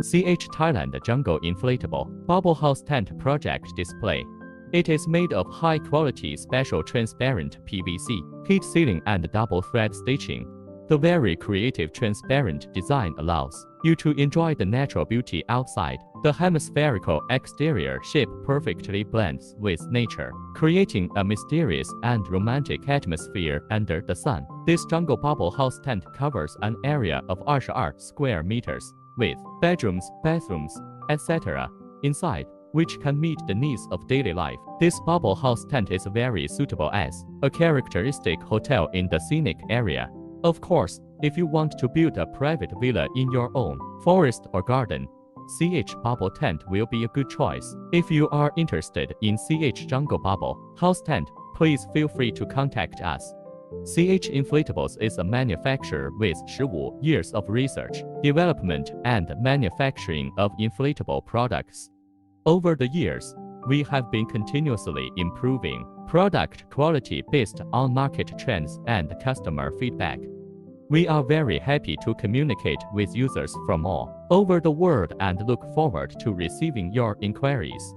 CH Thailand Jungle Inflatable Bubble House Tent Project Display. It is made of high-quality special transparent PVC, heat sealing and double thread stitching. The very creative transparent design allows you to enjoy the natural beauty outside. The hemispherical exterior shape perfectly blends with nature, creating a mysterious and romantic atmosphere under the sun. This jungle bubble house tent covers an area of 22 square meters, with bedrooms, bathrooms, etc. inside, which can meet the needs of daily life. This bubble house tent is very suitable as a characteristic hotel in the scenic area. Of course, if you want to build a private villa in your own forest or garden, CH Bubble Tent will be a good choice. If you are interested in CH Jungle Bubble House Tent, please feel free to contact us. CH Inflatables is a manufacturer with 15 years of research, development, and manufacturing of inflatable products. Over the years, we have been continuously improving product quality based on market trends and customer feedback. We are very happy to communicate with users from all over the world and look forward to receiving your inquiries.